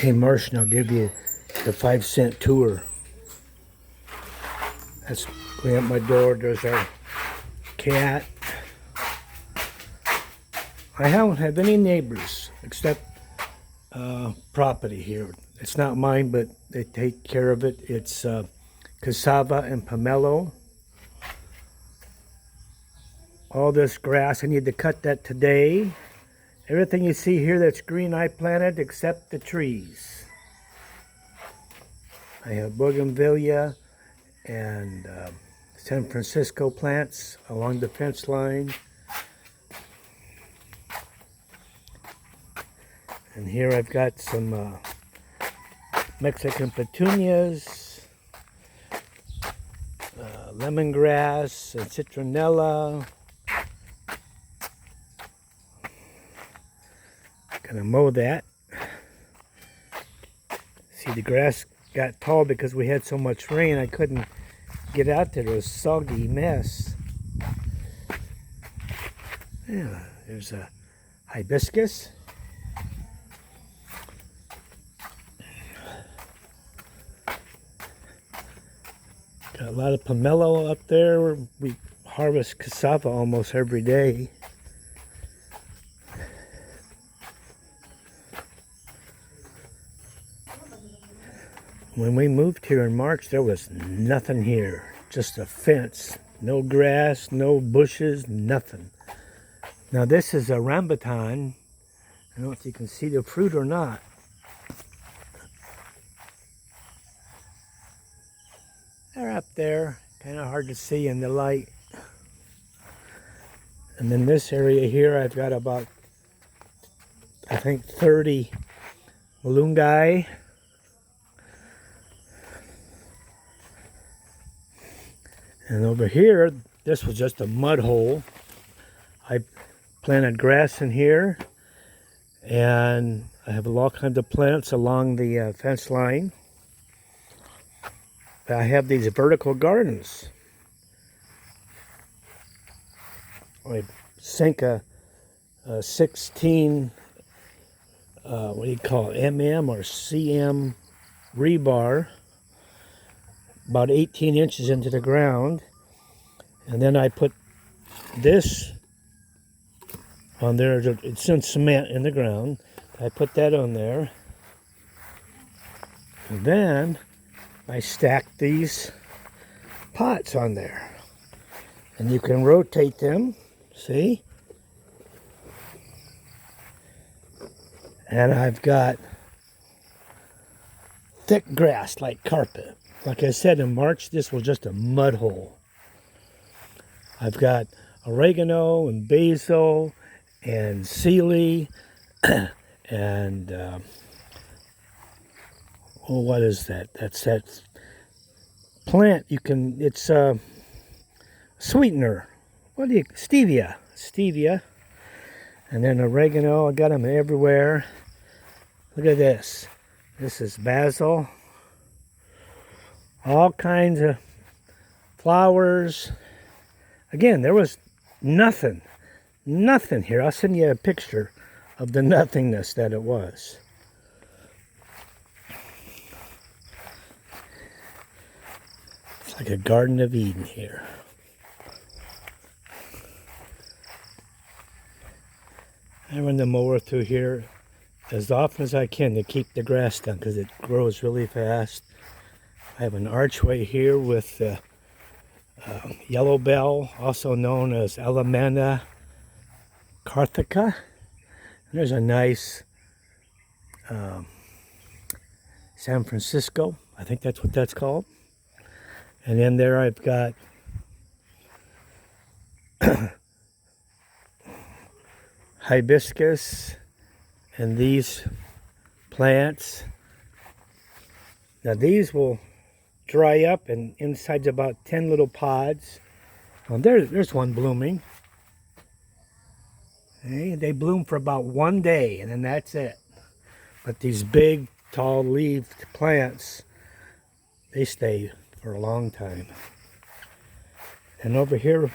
Hey Martian, I'll give you the 5-cent tour. That's going out my door. There's our cat. I don't have any neighbors except property here. It's not mine, but they take care of it. It's cassava and pomelo. All this grass, I need to cut that today. Everything you see here that's green I planted except the trees. I have bougainvillea and San Francisco plants along the fence line. And here I've got some Mexican petunias, lemongrass and citronella. Gonna mow that. See, the grass got tall because we had so much rain. I couldn't get out there. It was a soggy mess. Yeah, there's a hibiscus. Got a lot of pomelo up there. We harvest cassava almost every day. When we moved here in March, there was nothing here. Just a fence. No grass, no bushes, nothing. Now this is a rambutan. I don't know if you can see the fruit or not. They're up there. Kind of hard to see in the light. And then this area here, I've got about, I think, 30 malunggay. And over here, this was just a mud hole. I planted grass in here, and I have all kinds of plants along the fence line. I have these vertical gardens. I sink a 16, what do you call it, MM or CM rebar, about 18 inches into the ground, and then I put this on there. It's in cement in the ground. I put that on there, and then I stack these pots on there, and you can rotate them, see? And I've got thick grass like carpet. Like I said, in March, this was just a mud hole. I've got oregano and basil and celery and oh, what is that? That's that plant. It's a sweetener. What do you? Stevia. And then oregano. I got them everywhere. Look at this. This is basil. All kinds of flowers. Again, there was nothing here. I'll send you a picture of the nothingness that it was. It's like a Garden of Eden here. I run the mower through here as often as I can to keep the grass down because it grows really fast. I have an archway here with yellow bell, also known as Alamanda Karthika. And there's a nice San Francisco. I think that's what that's called. And then there I've got hibiscus and these plants. Now these will dry up, and inside's about 10 little pods. Well, there's one blooming. Okay, they bloom for about 1 day, and then that's it. But these big, tall-leaved plants, they stay for a long time. And over here,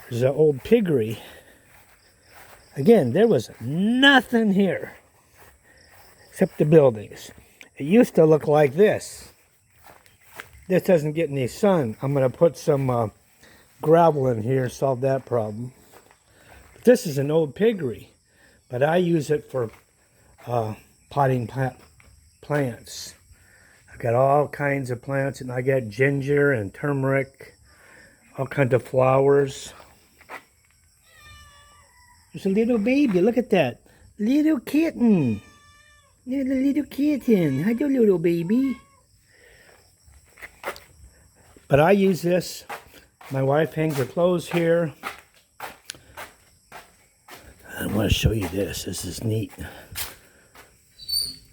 there's an old piggery. Again, there was nothing here except the buildings. It used to look like this. This doesn't get any sun. I'm going to put some gravel in here, solve that problem. But this is an old piggery, but I use it for potting plants. I've got all kinds of plants, and I got ginger and turmeric, all kinds of flowers. There's a little baby. Look at that. Little kitten. Little kitten. Hello, little baby. But I use this. My wife hangs her clothes here. I want to show you this. This is neat.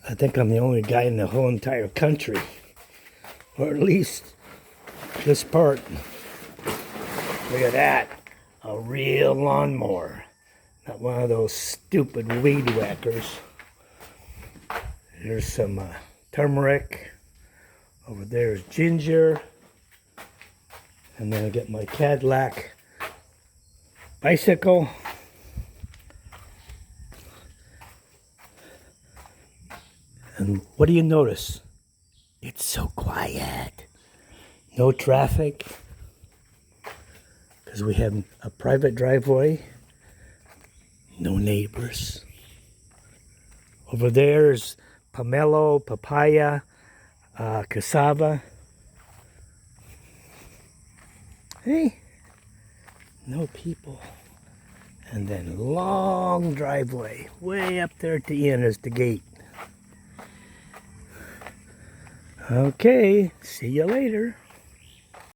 I think I'm the only guy in the whole entire country, or at least this part. Look at that. A real lawnmower. Not one of those stupid weed whackers. There's some turmeric. Over there is ginger. And then I get my Cadillac bicycle. And what do you notice? It's so quiet. No traffic. Because we have a private driveway. No neighbors. Over there is pomelo, papaya, cassava. Hey, no people. And then long driveway. Way up there at the end is the gate. Okay, see you later.